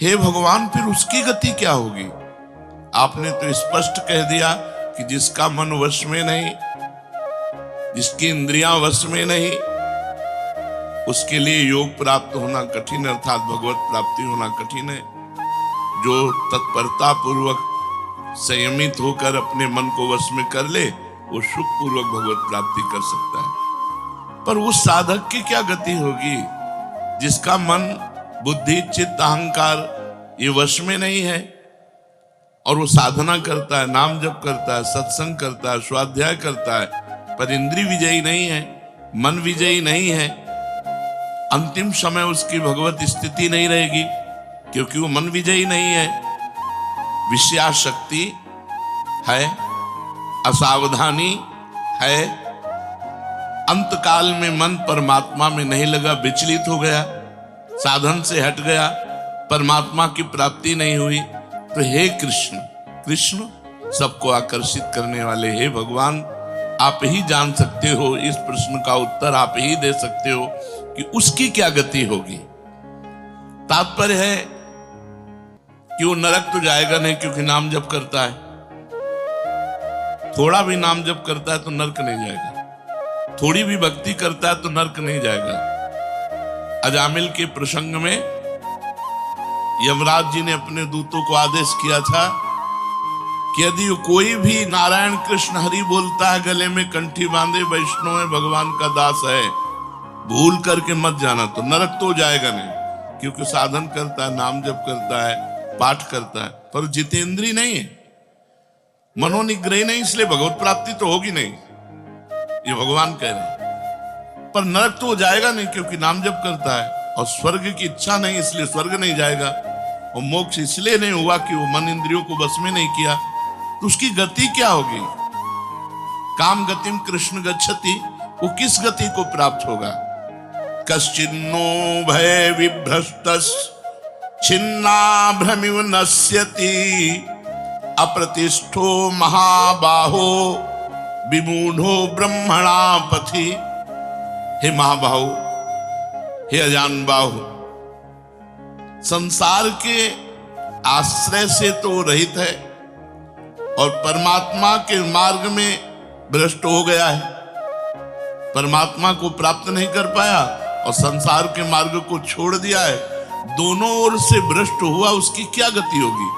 हे भगवान फिर उसकी गति क्या होगी? आपने तो स्पष्ट कह दिया कि जिसका मन वश में नहीं, जिसकी इंद्रियां वश में नहीं, उसके लिए योग प्राप्त होना कठिन, अर्थात भगवत प्राप्ति होना कठिन है। जो तत्परता पूर्वक संयमित होकर अपने मन को वश में कर ले, वो सुख पूर्वक भगवत प्राप्ति कर सकता है। पर उस साधक की क्या गति होगी जिसका मन, बुद्धि, चित्त, अहंकार ये वश में नहीं है, और वो साधना करता है, नाम जप करता है, सत्संग करता है, स्वाध्याय करता है, पर इंद्रिय विजयी नहीं है, मन विजयी नहीं है। अंतिम समय उसकी भगवत स्थिति नहीं रहेगी, क्योंकि वो मन विजयी नहीं है। विषयाशक्ति है, असावधानी है, अंतकाल में मन परमात्मा में नहीं लगा, विचलित हो गया, साधन से हट गया, परमात्मा की प्राप्ति नहीं हुई। तो हे कृष्ण, कृष्ण सबको आकर्षित करने वाले, हे भगवान आप ही जान सकते हो, इस प्रश्न का उत्तर आप ही दे सकते हो कि उसकी क्या गति होगी। तात्पर्य है कि वो नरक तो जाएगा नहीं, क्योंकि नाम जप करता है। थोड़ा भी नाम जप करता है तो नरक नहीं जाएगा, थोड़ी भी भक्ति करता है तो नरक नहीं जाएगा। अजामिल के प्रसंग में यमराज जी ने अपने दूतों को आदेश किया था कि यदि कोई भी नारायण कृष्ण हरि बोलता है, गले में कंठी बांधे, वैष्णव है, भगवान का दास है, भूल करके मत जाना, तो नरक तो जाएगा नहीं, क्योंकि साधन करता है, नाम जप करता है, पाठ करता है, पर जितेंद्री नहीं है, मनोनिग्रही नहीं, इसलिए भगवत प्राप्ति तो होगी नहीं, ये भगवान कह रहे हैं। पर नरक तो जाएगा नहीं, क्योंकि नाम जप करता है, और स्वर्ग की इच्छा नहीं, इसलिए स्वर्ग नहीं जाएगा, और मोक्ष इसलिए नहीं हुआ कि वो मन इंद्रियों को बस में नहीं किया। तो उसकी गति क्या होगी? काम गतिम कृष्ण गच्छति, वो किस गति को प्राप्त होगा? कश्चिन्नो भय विभ्रष्टस् छिन्नाभ्रमिव नश्यति, अप्रतिष्ठो महाबाहो विमूढ़ो ब्रह्मणा पथि। हे महाबाहो, हे अजान बाहु, संसार के आश्रय से तो रहित है और परमात्मा के मार्ग में भ्रष्ट हो गया है, परमात्मा को प्राप्त नहीं कर पाया और संसार के मार्ग को छोड़ दिया है, दोनों ओर से भ्रष्ट हुआ, उसकी क्या गति होगी?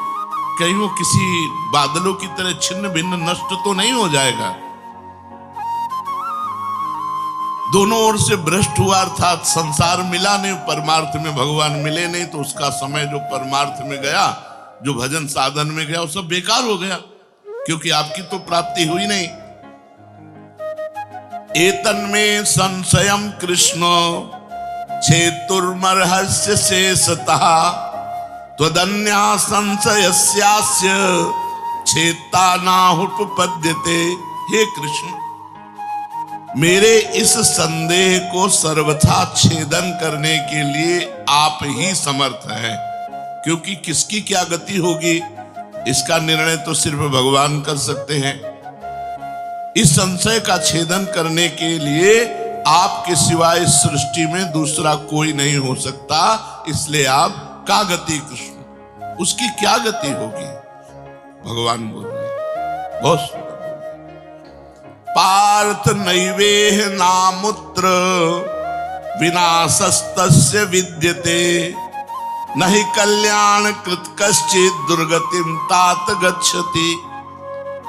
कहीं वो किसी बादलों की तरह छिन्न भिन्न नष्ट तो नहीं हो जाएगा? दोनों ओर से भ्रष्ट हुआ, अर्थात संसार मिला नहीं, परमार्थ में भगवान मिले नहीं, तो उसका समय जो परमार्थ में गया, जो भजन साधन में गया, वो सब बेकार हो गया, क्योंकि आपकी तो प्राप्ति हुई नहीं। एतन्मे संशयम कृष्ण छेतुर्मर्हस्य शेषतः, त्वदन्या संशयस्यास्य छेता नाहुपपद्यते। हे कृष्ण, मेरे इस संदेह को सर्वथा छेदन करने के लिए आप ही समर्थ हैं, क्योंकि किसकी क्या गति होगी इसका निर्णय तो सिर्फ भगवान कर सकते हैं। इस संशय का छेदन करने के लिए आपके सिवाय इस सृष्टि में दूसरा कोई नहीं हो सकता, इसलिए आप का गति कृष्ण, उसकी क्या गति होगी? भगवान बोल रहे बहुत पार्थ नैवेह नामुत्र विनाशस्तस्य विद्यते, नहि कल्याण कृत कश्चित् दुर्गतिम तात गच्छति।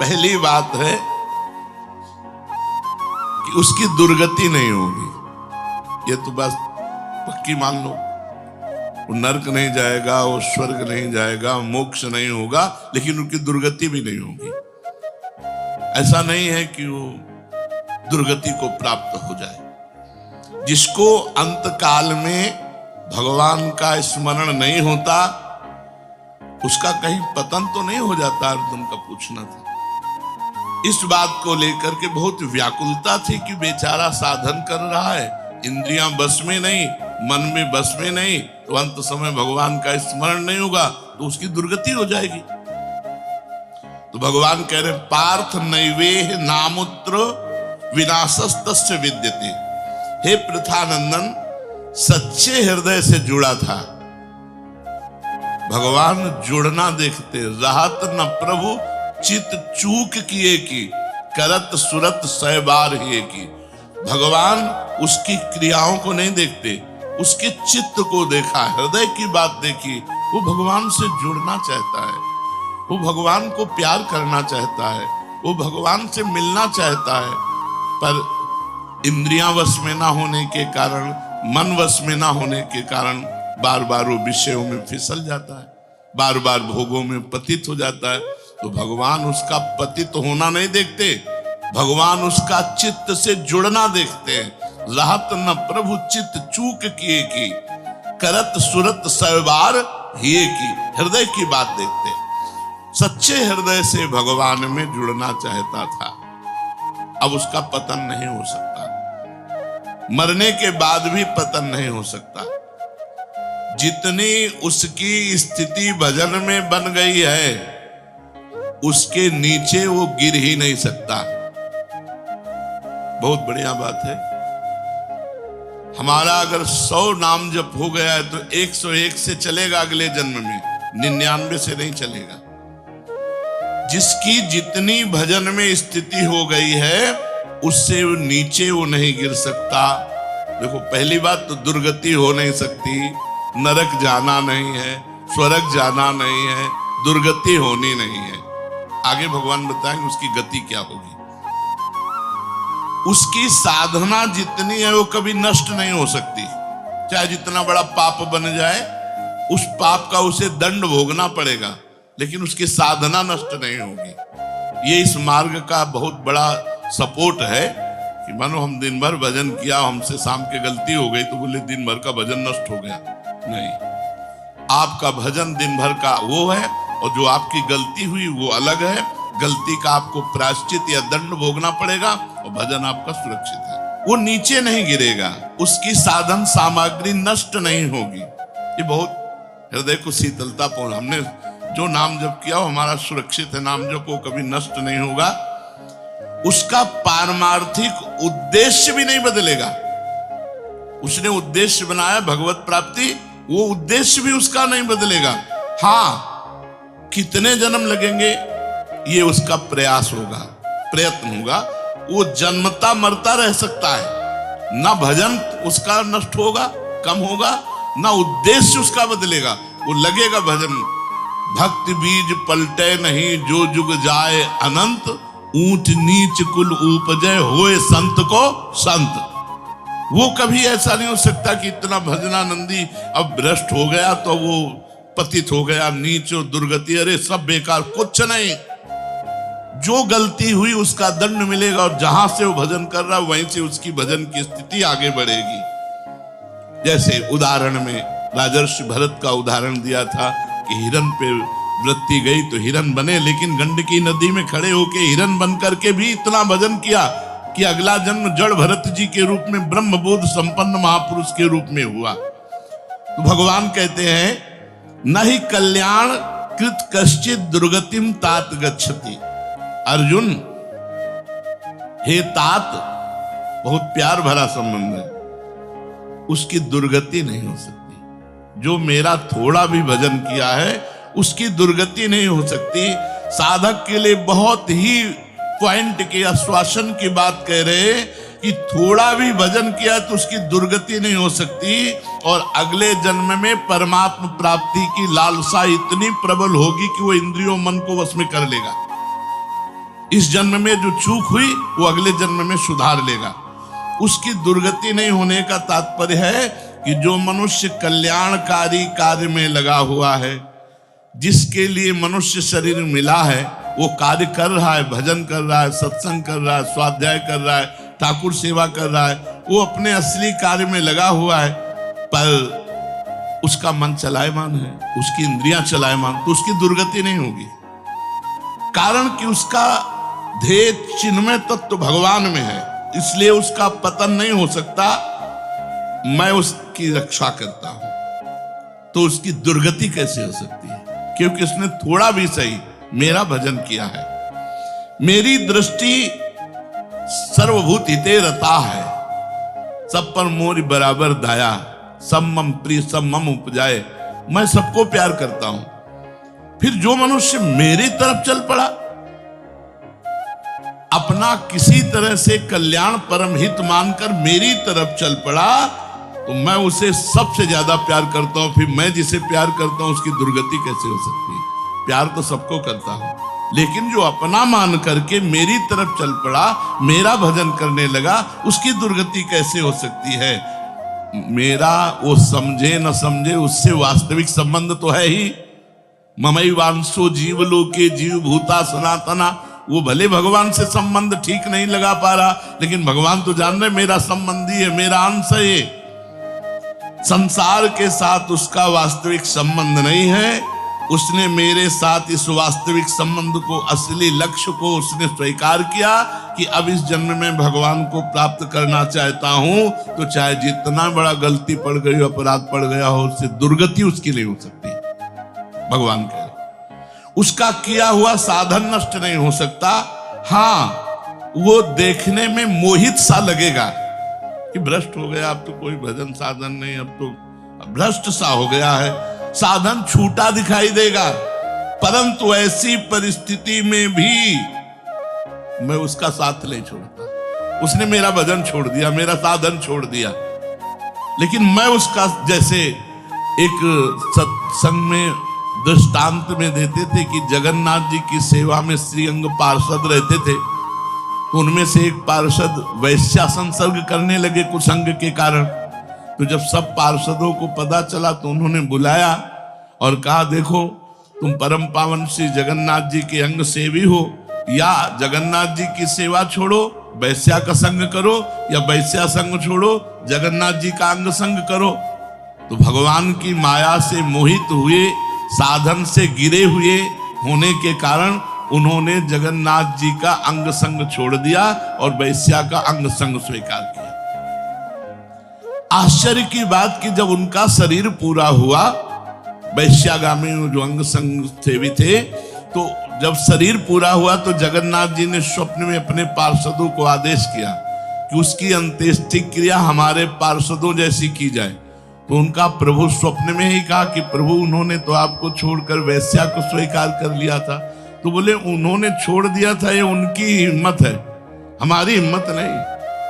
पहली बात है कि उसकी दुर्गति नहीं होगी, ये तो बस पक्की मान लो। वो नरक नहीं जाएगा, वो स्वर्ग नहीं जाएगा, मोक्ष नहीं होगा, लेकिन उनकी दुर्गति भी नहीं होगी। ऐसा नहीं है कि वो दुर्गति को प्राप्त हो जाए। जिसको अंतकाल में भगवान का स्मरण नहीं होता, उसका कहीं पतन तो नहीं हो जाता? अर्जुन का पूछना था। इस बात को लेकर के बहुत व्याकुलता थी कि बेचारा साधन कर रहा है, इंद्रियां बस में नहीं, मन में बस में नहीं, तो अंत समय भगवान का स्मरण नहीं होगा तो उसकी दुर्गति हो जाएगी। तो भगवान कह रहे पार्थ नैवेह नामुत्र विनाशस्तस्य विद्यते। हे पृथानंदन, सच्चे हृदय से जुड़ा था भगवान जुड़ना देखते। रहत न प्रभु चित चूक किए की, करत सुरत सै बार ही की। भगवान उसकी क्रियाओं को नहीं देखते, उसके चित्त को देखा, हृदय की बात देखी। वो भगवान से जुड़ना चाहता है, वो भगवान को प्यार करना चाहता है, वो भगवान से मिलना चाहता है, पर इंद्रियां वश में ना होने के कारण, मन वश में ना होने के कारण बार बार वो विषयों में फिसल जाता है, बार बार भोगों में पतित हो जाता है। तो भगवान उसका पतित होना नहीं देखते, भगवान उसका चित्त से जुड़ना देखते हैं। रहत न प्रभु चित्त चूक किए की, करत सुरत सवार हिए की। हृदय की बात देखते, सच्चे हृदय से भगवान में जुड़ना चाहता था। अब उसका पतन नहीं हो सकता, मरने के बाद भी पतन नहीं हो सकता। जितनी उसकी स्थिति भजन में बन गई है, उसके नीचे वो गिर ही नहीं सकता। बहुत बढ़िया बात है। हमारा अगर 100 नाम जप हो गया है तो 101 से चलेगा अगले जन्म में, 99 से नहीं चलेगा। जिसकी जितनी भजन में स्थिति हो गई है, उससे वो नीचे वो नहीं गिर सकता। देखो, पहली बात तो दुर्गति हो नहीं सकती, नरक जाना नहीं है, स्वर्ग जाना नहीं है, दुर्गति होनी नहीं है। आगे भगवान बताएंगे उसकी गति क्या होगी। उसकी साधना जितनी है वो कभी नष्ट नहीं हो सकती। चाहे जितना बड़ा पाप बन जाए, उस पाप का उसे दंड भोगना पड़ेगा, लेकिन उसकी साधना नष्ट नहीं होगी। ये इस मार्ग का बहुत बड़ा सपोर्ट है कि मानो हम दिन भर भजन किया, हमसे शाम के गलती हो गई तो बोले दिन भर का भजन नष्ट हो गया। नहीं, आपका भजन दिन भर का वो है, और जो आपकी गलती हुई वो अलग है। गलती का आपको प्रायश्चित या दंड भोगना पड़ेगा, और भजन आपका सुरक्षित है, वो नीचे नहीं गिरेगा, उसकी साधन सामग्री नष्ट नहीं होगी। ये बहुत हृदय को शीतलता पूर्ण। हमने जो नाम जप किया वो हमारा सुरक्षित है, नाम जप वो कभी नष्ट नहीं होगा। उसका पारमार्थिक उद्देश्य भी नहीं बदलेगा। उसने उद्देश्य बनाया भगवत प्राप्ति, वो उद्देश्य भी उसका नहीं बदलेगा। हाँ, कितने जन्म लगेंगे ये उसका प्रयास होगा, प्रयत्न होगा। वो जन्मता मरता रह सकता है, ना भजन उसका नष्ट होगा, कम होगा, ना उद्देश्य उसका बदलेगा, वो लगेगा भजन। भक्ति बीज पलटे नहीं, जो जुग जाए अनंत, ऊंच नीच कुल उपजय होए संत को संत। वो कभी ऐसा नहीं हो सकता कि इतना भजनानंदी अब भ्रष्ट हो गया तो वो पतित हो गया, नीच और दुर्गति, अरे सब बेकार, कुछ नहीं। जो गलती हुई उसका दंड मिलेगा, और जहां से वो भजन कर रहा है वहीं से उसकी भजन की स्थिति आगे बढ़ेगी। जैसे उदाहरण में राजर्षि भरत का उदाहरण दिया था कि हिरन पे वृत्ति गई तो हिरन बने, लेकिन गंडकी नदी में खड़े होके हिरन बन करके भी इतना भजन किया कि अगला जन्म जड़ भरत जी के रूप में ब्रह्मबोध संपन्न महापुरुष के रूप में हुआ। तो भगवान कहते हैं, नहीं कल्याण कृत कश्चित दुर्गतिम तात गच्छति। अर्जुन, हे तात, बहुत प्यार भरा संबंध है, उसकी दुर्गति नहीं हो सकती। जो मेरा थोड़ा भी भजन किया है उसकी दुर्गति नहीं हो सकती। साधक के लिए बहुत ही पॉइंट के आश्वासन की बात कह रहे कि थोड़ा भी भजन किया तो उसकी दुर्गति नहीं हो सकती, और अगले जन्म में परमात्मा प्राप्ति की लालसा इतनी प्रबल होगी कि वो इंद्रियों मन को वश में कर लेगा। इस जन्म में जो चूक हुई वो अगले जन्म में सुधार लेगा। उसकी दुर्गति नहीं होने का तात्पर्य है कि जो मनुष्य कल्याणकारी कार्य में लगा हुआ है, जिसके लिए मनुष्य शरीर मिला है, वो कार्य कर रहा है, भजन कर रहा है, सत्संग कर रहा है, स्वाध्याय कर रहा है, ठाकुर सेवा कर रहा है, वो अपने असली कार्य में लगा हुआ है, पर उसका मन चलायमान है, उसकी इंद्रियां चलायमान, तो उसकी दुर्गति नहीं होगी। कारण कि उसका ध्येय चिन्मय तत्व भगवान में है, इसलिए उसका पतन नहीं हो सकता। मैं उसकी रक्षा करता हूं, तो उसकी दुर्गति कैसे हो सकती है? क्योंकि उसने थोड़ा भी सही मेरा भजन किया है। मेरी दृष्टि सर्वभूत हिते रता है, सब पर मोरी बराबर दाया, सब मम प्रिय सब मम उपजाए, मैं सबको प्यार करता हूं। फिर जो मनुष्य मेरी तरफ चल पड़ा, अपना किसी तरह से कल्याण परम हित मानकर मेरी तरफ चल पड़ा, तो मैं उसे सबसे ज्यादा प्यार करता हूं। फिर मैं जिसे प्यार करता हूं उसकी दुर्गति कैसे हो सकती है? प्यार तो सबको करता हूं, लेकिन जो अपना मान करके मेरी तरफ चल पड़ा, मेरा भजन करने लगा, उसकी दुर्गति कैसे हो सकती है? मेरा वो समझे न समझे, उससे वास्तविक संबंध तो है ही। ममई वांसो जीव लोके जीव भूता सनातना। वो भले भगवान से संबंध ठीक नहीं लगा पा रहा, लेकिन भगवान तो जान रहे मेरा संबंधी है, मेरा अंश है ये। संसार के साथ उसका वास्तविक संबंध नहीं है। उसने मेरे साथ इस वास्तविक संबंध को, असली लक्ष्य को उसने स्वीकार किया कि अब इस जन्म में भगवान को प्राप्त करना चाहता हूं, तो चाहे जितना बड़ा गलती पड़ गई, अपराध पड़ गया हो, उससे दुर्गति उसकी नहीं हो सकती। भगवान कह रहे उसका किया हुआ साधन नष्ट नहीं हो सकता। हाँ, वो देखने में मोहित सा लगेगा कि भ्रष्ट हो गया, अब तो कोई भजन साधन नहीं, अब तो भ्रष्ट सा हो गया है, साधन छूटा दिखाई देगा। परंतु ऐसी परिस्थिति में भी मैं उसका साथ नहीं छोड़ता। उसने मेरा भजन छोड़ दिया, मेरा साधन छोड़ दिया, लेकिन मैं उसका, जैसे एक सत्संग में दृष्टांत में देते थे कि जगन्नाथ जी की सेवा में श्रीअंग पार्षद रहते थे, तो उनमें से एक पार्षद वैश्या संसर्ग करने लगे कुसंग के कारण। तो जब सब पार्षदों को पता चला तो उन्होंने बुलाया और कहा, देखो तुम परम पावन श्री जगन्नाथ जी के अंग सेवी हो, या जगन्नाथ जी की सेवा छोड़ो वैश्या का संग करो, या वैश्या संग छोड़ो जगन्नाथ जी का अंग संग करो। तो भगवान की माया से मोहित हुए, साधन से गिरे हुए होने के कारण उन्होंने जगन्नाथ जी का अंग संग छोड़ दिया और वैश्या का अंग संग स्वीकार किया। आश्चर्य की बात कि जब उनका शरीर पूरा हुआ, वैश्यागामी जो अंग संग सेवी थे, तो जब शरीर पूरा हुआ तो जगन्नाथ जी ने स्वप्न में अपने पार्षदों को आदेश किया कि उसकी अंत्येष्टि क्रिया हमारे पार्षदों जैसी की जाए। तो उनका प्रभु स्वप्न में ही कहा कि प्रभु उन्होंने तो आपको छोड़कर वैश्या को स्वीकार कर लिया था। तो बोले उन्होंने छोड़ दिया था, ये उनकी हिम्मत है, हमारी हिम्मत नहीं,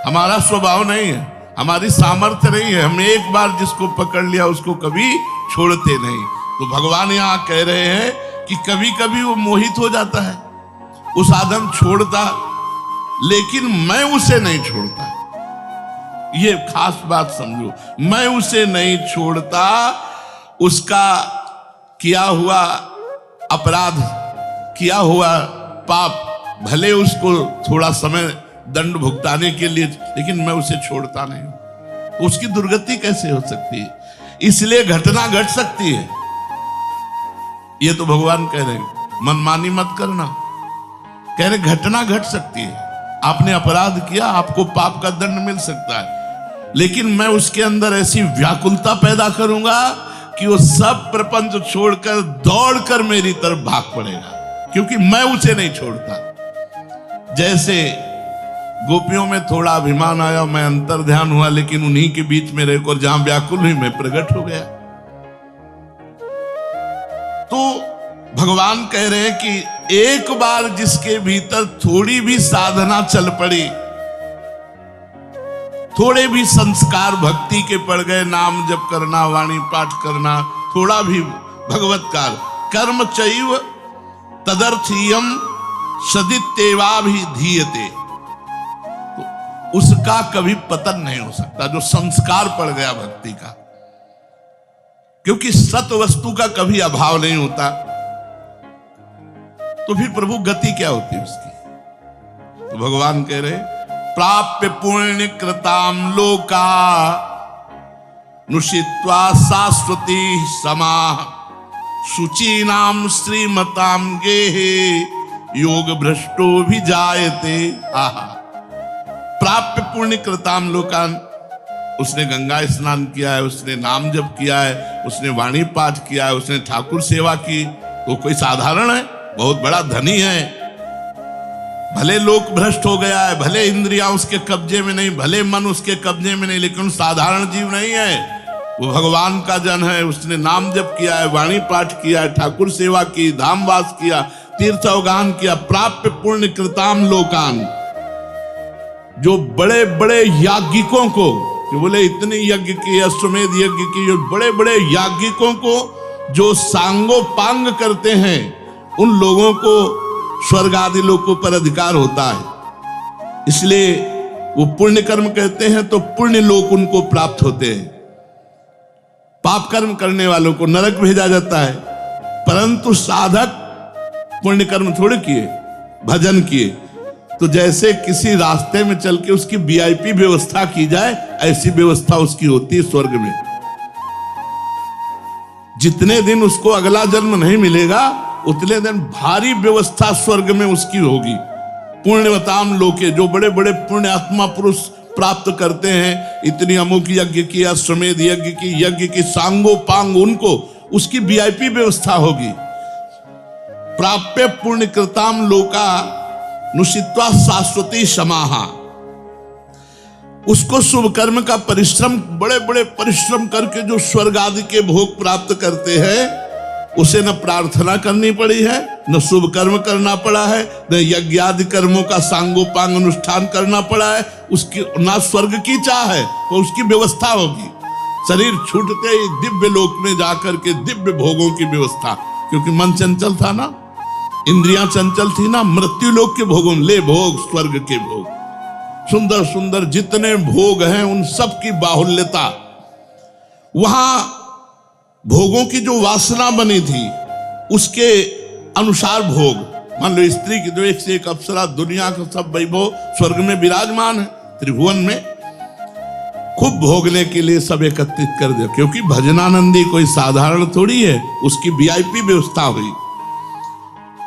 हमारा स्वभाव नहीं है, हमारी सामर्थ्य नहीं है। हम एक बार जिसको पकड़ लिया उसको कभी छोड़ते नहीं। तो भगवान यहाँ कह रहे हैं कि कभी कभी वो मोहित हो जाता है, वो साधन छोड़ता, लेकिन मैं उसे नहीं छोड़ता। ये खास बात समझो, मैं उसे नहीं छोड़ता। उसका किया हुआ अपराध, किया हुआ पाप, भले उसको थोड़ा समय दंड भुगताने के लिए, लेकिन मैं उसे छोड़ता नहीं। उसकी दुर्गति कैसे हो सकती है? इसलिए घटना घट सकती है। ये तो भगवान कह रहे हैं, मनमानी मत करना। कह रहे घटना घट सकती है, आपने अपराध किया, आपको पाप का दंड मिल सकता है, लेकिन मैं उसके अंदर ऐसी व्याकुलता पैदा करूंगा कि वो सब प्रपंच छोड़कर दौड़कर मेरी तरफ भाग पड़ेगा, क्योंकि मैं उसे नहीं छोड़ता। जैसे गोपियों में थोड़ा अभिमान आया, मैं अंतर ध्यान हुआ, लेकिन उन्हीं के बीच में रहकर जहां व्याकुल हुई मैं प्रकट हो गया। तो भगवान कह रहे हैं कि एक बार जिसके भीतर थोड़ी भी साधना चल पड़ी, थोड़े भी संस्कार भक्ति के पड़ गए, नाम जप करना, वाणी पाठ करना, थोड़ा भी भगवत्कार, कर्म चैव तदर्थीयम सदित्येवाभिधीयते, तो उसका कभी पतन नहीं हो सकता जो संस्कार पड़ गया भक्ति का, क्योंकि सत वस्तु का कभी अभाव नहीं होता। तो फिर प्रभु गति क्या होती है उसकी? तो भगवान कह रहे प्राप्य पुण्य कृताम लोका नुषित्वा शाश्वती समाह शुचीनाम श्रीमताम गेहे योग भ्रष्टो भी जायते। आहा, प्राप्य पुण्य कृताम लोकान, उसने गंगा स्नान किया है, उसने नाम जप किया है, उसने वाणी पाठ किया है, उसने ठाकुर सेवा की, तो कोई साधारण है? बहुत बड़ा धनी है। भले लोक भ्रष्ट हो गया है, भले इंद्रियां उसके कब्जे में नहीं, भले मन उसके कब्जे में नहीं, लेकिन साधारण जीव नहीं है। वो भगवान का जन है, उसने नाम जप किया है, वाणी पाठ किया है, ठाकुर सेवा की, धामवास किया, तीर्थ अवगान किया, प्राप्य पुण्य कृताम लोकान। जो बड़े बड़े याज्ञिकों को, जो बोले इतने यज्ञ किए, अश्वमेध यज्ञ की, जो बड़े बड़े याज्ञिकों को जो सांगोपांग करते हैं, उन लोगों को स्वर्ग आदि लोकों पर अधिकार होता है। इसलिए वो पुण्य कर्म कहते हैं तो पुण्य लोक उनको प्राप्त होते हैं। पाप कर्म करने वालों को नरक भेजा जाता है। परंतु साधक पुण्य कर्म थोड़े किए, भजन किए, तो जैसे किसी रास्ते में चल के उसकी वीआईपी व्यवस्था की जाए, ऐसी व्यवस्था उसकी होती है स्वर्ग में। जितने दिन उसको अगला जन्म नहीं मिलेगा, उतने दिन भारी व्यवस्था स्वर्ग में उसकी होगी। पुण्यवताम लोके, जो बड़े बड़े पुण्य आत्मा पुरुष प्राप्त करते हैं, इतनी अमुक यज्ञ की, अश्वमेध यज्ञ की सांगोपांग, उनको उसकी वीआईपी व्यवस्था होगी। प्राप्य पुण्य कृताम लोका नुषित्वा शाश्वती समाहा। उसको शुभ कर्म का परिश्रम, बड़े बड़े परिश्रम करके जो स्वर्ग आदि के भोग प्राप्त करते हैं, उसे न प्रार्थना करनी पड़ी है, न शुभ कर्म करना पड़ा है, न यज्ञ आदि कर्मों का सांगोपांग अनुष्ठान करना पड़ा है। उसकी ना स्वर्ग की चाह है, तो उसकी व्यवस्था होगी। शरीर छूटते ही दिव्य लोक में जाकर के दिव्य भोगों की व्यवस्था, क्योंकि मन चंचल था ना, इंद्रियां चंचल थी ना, मृत्यु लोक के भोगों, ले भोग स्वर्ग के भोग, सुंदर सुंदर जितने भोग हैं उन सब की बाहुल्यता। वहां भोगों की जो वासना बनी थी उसके अनुसार भोग। मान लो स्त्री की तो एक से एक अप्सरा, दुनिया का सब वैभव स्वर्ग में विराजमान है, त्रिभुवन में खूब भोगने के लिए सब एकत्रित कर दे, क्योंकि भजनानंदी कोई साधारण थोड़ी है, उसकी वीआईपी व्यवस्था हुई।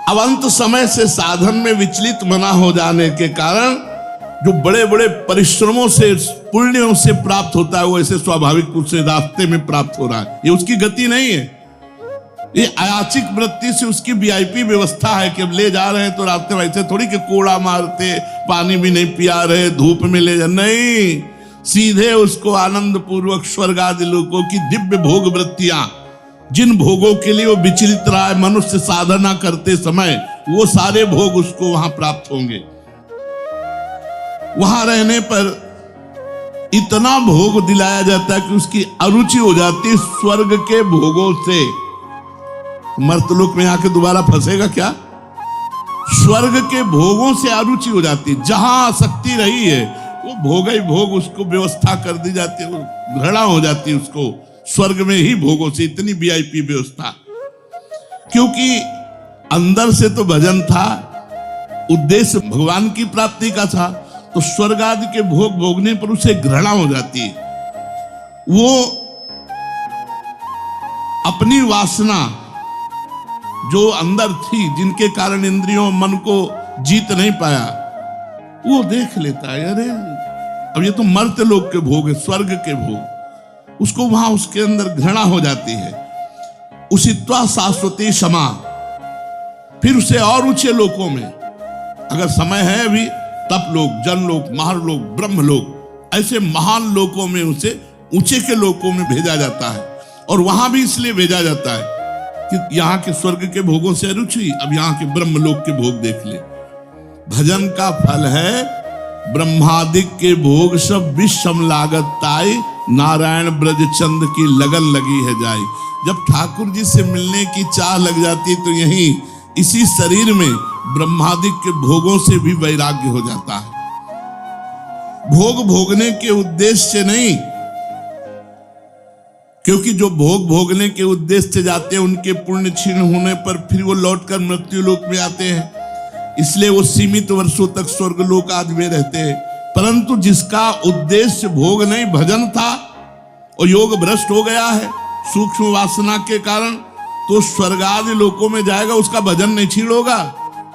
अब अंत समय से साधन में विचलित मना हो जाने के कारण जो बड़े बड़े परिश्रमों से, पुण्यों से प्राप्त होता है, वो ऐसे स्वाभाविक रूप से रास्ते में प्राप्त हो रहा है। ये उसकी गति नहीं है, ये अयाचिक वृत्ति से उसकी वीआईपी व्यवस्था है कि अब ले जा रहे हैं तो रास्ते में ऐसे थोड़ी कि कोड़ा मारते, पानी भी नहीं पिया रहे, धूप में ले जा, नहीं, सीधे उसको आनंद पूर्वक स्वर्ग आदि लोकों की दिव्य भोग वृत्तियां, जिन भोगों के लिए वो विचलित रहा है मनुष्य साधना करते समय, वो सारे भोग उसको वहां प्राप्त होंगे। वहां रहने पर इतना भोग दिलाया जाता है कि उसकी अरुचि हो जाती है स्वर्ग के भोगों से। मर्तलोक में आके दोबारा फंसेगा क्या? स्वर्ग के भोगों से अरुचि हो जाती है, जहां आसक्ति रही है वो भोग ही भोग उसको व्यवस्था कर दी जाती है, घृणा हो जाती है उसको स्वर्ग में ही भोगों से। इतनी वीआईपी व्यवस्था, क्योंकि अंदर से तो भजन था, उद्देश्य भगवान की प्राप्ति का था, तो स्वर्ग आदि के भोग भोगने पर उसे घृणा हो जाती है। वो अपनी वासना जो अंदर थी, जिनके कारण इंद्रियों मन को जीत नहीं पाया, वो देख लेता है, अरे अब ये तो मर्त्य लोक के भोग है, स्वर्ग के भोग, उसको वहां उसके अंदर घृणा हो जाती है। उसित्वा शाश्वती क्षमा, फिर उसे और ऊंचे लोकों में, अगर समय है अभी, तप लोक, जन लोक, महालोक, ब्रह्म लोक, ऐसे महान लोकों में उसे ऊंचे के लोकों में भेजा जाता है। और वहां भी इसलिए भेजा जाता है कि यहाँ के स्वर्ग के भोगों से रुचि, अब यहाँ के ब्रह्म लोक के भोग देख ले। भजन का फल है ब्रह्मादिक के भोग सब विषम लागत ताई, नारायण ब्रज चंद की लगन लगी है जाई। जब ठाकुर जी से मिलने की चाह लग जाती तो यहीं इसी शरीर में ब्रह्मादिक के भोगों से भी वैराग्य हो जाता है। भोग भोगने के उद्देश्य से नहीं, क्योंकि जो भोग भोगने के उद्देश्य से जाते हैं उनके पुण्य क्षीण होने पर फिर वो लौटकर मृत्यु लोक में आते हैं, इसलिए वो सीमित वर्षों तक स्वर्ग लोक आदि में रहते हैं। परंतु जिसका उद्देश्य भोग नहीं भजन था और योग भ्रष्ट हो गया है सूक्ष्म वासना के कारण, तो स्वर्ग आदि लोकों में जाएगा, उसका भजन नहीं क्षीण होगा।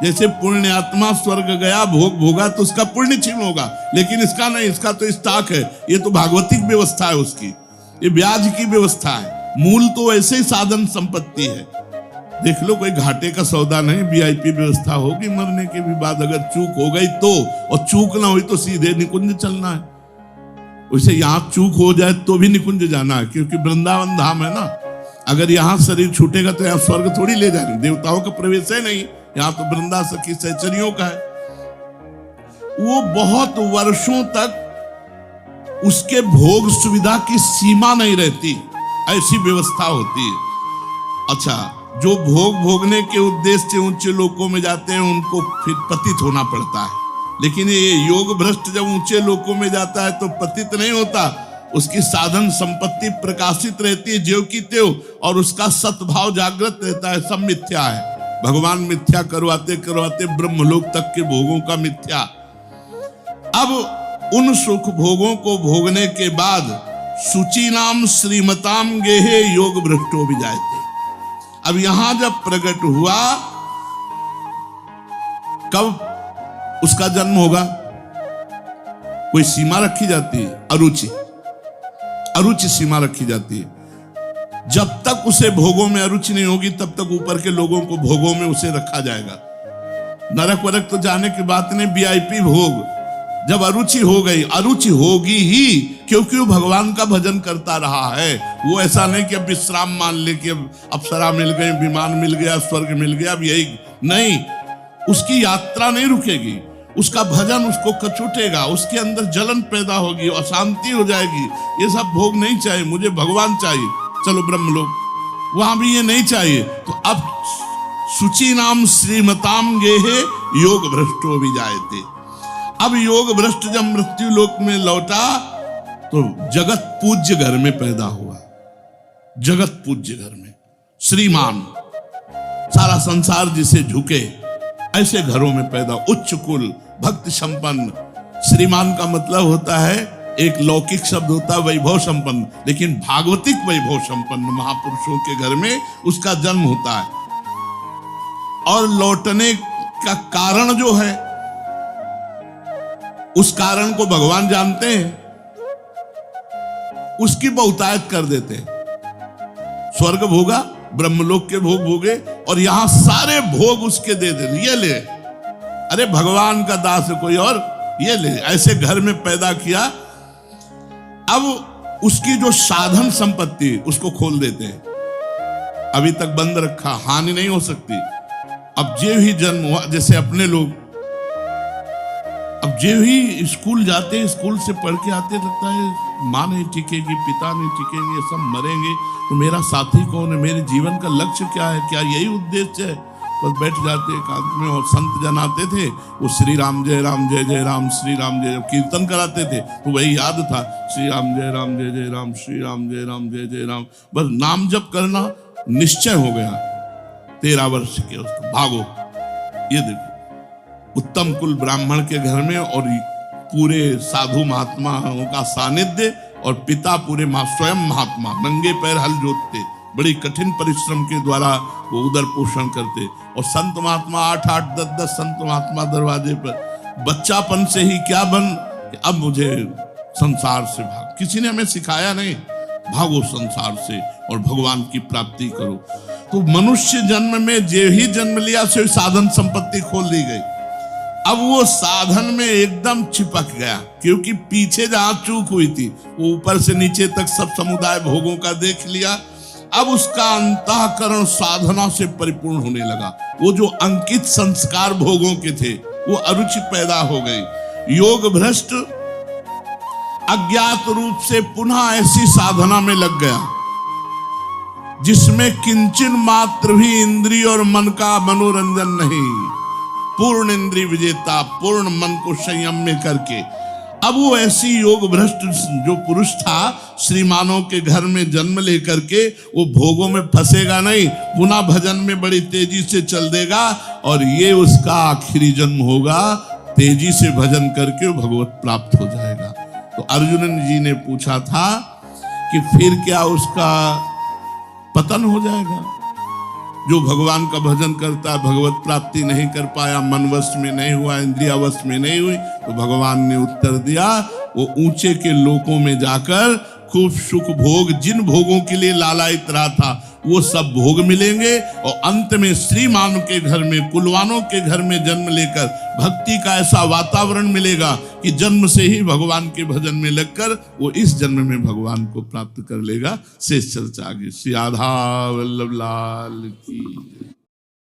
जैसे पुण्य आत्मा स्वर्ग गया, भोग भोगा, तो उसका पुण्य क्षीण होगा, लेकिन इसका नहीं, इसका तो स्टॉक है, ये तो भागवतिक व्यवस्था है उसकी, ये ब्याज की व्यवस्था है। मूल तो ऐसे ही साधन संपत्ति है। देख लो, कोई घाटे का सौदा नहीं, वीआईपी व्यवस्था होगी मरने के भी बाद, अगर चूक हो गई तो, और चूक ना हुई तो सीधे निकुंज चलना है। उसे यहां चूक हो जाए तो भी निकुंज जाना है, क्योंकि वृंदावन धाम है ना। अगर यहां शरीर छूटेगा तो यहां स्वर्ग थोड़ी ले जाएंगे, देवताओं का प्रवेश है नहीं, यहां तो वृंदा सखी सहचरियों का है। वो बहुत वर्षों तक उसके भोग सुविधा की सीमा नहीं रहती, ऐसी व्यवस्था होती है। अच्छा, जो भोग भोगने के उद्देश्य से ऊंचे लोकों में जाते हैं उनको फिर पतित होना पड़ता है, लेकिन ये योग भ्रष्ट जब ऊंचे लोकों में जाता है तो पतित नहीं होता, उसकी साधन संपत्ति प्रकाशित रहती है ज्यों की त्यों, और उसका सद्भाव जागृत रहता है। सब मिथ्या है, भगवान मिथ्या करवाते करवाते ब्रह्मलोक तक के भोगों का मिथ्या। अब उन सुख भोगों को भोगने के बाद शुचीनाम श्रीमताम गेहे योग भ्रष्टो भी जाते। अब यहां जब प्रकट हुआ, कब उसका जन्म होगा, कोई सीमा रखी जाती है, अरुचि सीमा रखी जाती है। जब तक उसे भोगों में अरुचि नहीं होगी तब तक ऊपर के लोगों को भोगों में उसे रखा जाएगा। नरक वरक तो जाने की बात नहीं, वीआईपी भोग। जब अरुचि हो गई, अरुचि होगी ही, क्योंकि वो भगवान का भजन करता रहा है। वो ऐसा नहीं कि अब विश्राम मान ले कि अब अप्सरा मिल गई, विमान मिल गया, स्वर्ग मिल गया, अब यही नहीं। उसकी यात्रा नहीं रुकेगी, उसका भजन उसको कचुटेगा, उसके अंदर जलन पैदा होगी, अशांति हो जाएगी। ये सब भोग नहीं चाहिए, मुझे भगवान चाहिए, चलो ब्रह्मलोक, वहां भी ये नहीं चाहिए। तो अब शुचि नाम श्रीमताम गेहे योग भ्रष्टो भी जायते। अब योग भ्रष्ट जब मृत्यु लोक में लौटा तो जगत पूज्य घर में पैदा हुआ, जगत पूज्य घर में श्रीमान, सारा संसार जिसे झुके ऐसे घरों में पैदा, उच्च कुल, भक्ति संपन्न। श्रीमान का मतलब होता है, एक लौकिक शब्द होता है वैभव संपन्न, लेकिन भागवतिक वैभव संपन्न महापुरुषों के घर में उसका जन्म होता है। और लौटने का कारण जो है, उस कारण को भगवान जानते हैं, उसकी बहुतायत कर देते हैं। स्वर्ग भोगा, ब्रह्मलोक के भोग भोगे, और यहां सारे भोग उसके दे दे, ये ले, अरे भगवान का दास है कोई और, ये ले, ऐसे घर में पैदा किया। अब उसकी जो साधन संपत्ति उसको खोल देते हैं, अभी तक बंद रखा, हानि नहीं हो सकती। अब जे ही जन्म हुआ, जैसे अपने लोग अब जे ही स्कूल जाते, स्कूल से पढ़ के आते, लगता है माँ नहीं टिकेगी, पिता नहीं टिकेंगे, सब मरेंगे, तो मेरा साथी कौन है, मेरे जीवन का लक्ष्य क्या है, क्या यही उद्देश्य है। बस बैठ जाते एकांत में, और संत जन आते थे, वो श्री राम जय राम जय जय राम, श्री राम जय, कीर्तन कराते थे तो वही याद था, श्री राम जय राम जय जय राम, श्री राम जय राम जय जय राम। बस नाम जप करना निश्चय हो गया। 13 वर्ष के उसको भागो, ये देखो उत्तम कुल ब्राह्मण के घर में, और पूरे साधु महात्माओं का सानिध्य, और पिता पूरे स्वयं महात्मा नंगे पैर हल जोतते, बड़ी कठिन परिश्रम के द्वारा वो उदर पोषण करते। और संत महात्मा 8-8, 10-10 संत महात्मा दरवाजे पर। बच्चापन से ही क्या बन, अब मुझे संसार से भाग, किसी ने हमें सिखाया नहीं, भागो संसार से और भगवान की प्राप्ति करो। तो मनुष्य जन्म में जे ही जन्म लिया से साधन संपत्ति खोल दी गई। अब वो साधन में एकदम चिपक गया, क्योंकि पीछे जहां चूक हुई थी वो ऊपर से नीचे तक सब समुदाय भोगों का देख लिया। अब उसका अंतःकरण साधना से परिपूर्ण होने लगा। वो जो अंकित संस्कार भोगों के थे वो अरुचि पैदा हो गई। योग भ्रष्ट अज्ञात रूप से पुनः ऐसी साधना में लग गया जिसमें किंचन मात्र भी इंद्रिय और मन का मनोरंजन नहीं, पूर्ण इंद्रिय विजेता, पूर्ण मन को संयम में करके। अब वो ऐसी योग भ्रष्ट जो पुरुष था, श्रीमानों के घर में जन्म लेकर के वो भोगों में फंसेगा नहीं, पुनः भजन में बड़ी तेजी से चल देगा, और ये उसका आखिरी जन्म होगा। तेजी से भजन करके वो भगवत प्राप्त हो जाएगा। तो अर्जुन जी ने पूछा था कि फिर क्या उसका पतन हो जाएगा? जो भगवान का भजन करता है, भगवत प्राप्ति नहीं कर पाया, मन वश में नहीं हुआ, इंद्रिया वश में नहीं हुई, तो भगवान ने उत्तर दिया, वो ऊंचे के लोकों में जाकर खूब सुख भोग, जिन भोगों के लिए लालायित रहा था वो सब भोग मिलेंगे, और अंत में श्रीमान के घर में, कुलवानों के घर में जन्म लेकर भक्ति का ऐसा वातावरण मिलेगा कि जन्म से ही भगवान के भजन में लगकर वो इस जन्म में भगवान को प्राप्त कर लेगा। शेष चर्चा आगे। श्री राधा वल्लभ लाल की।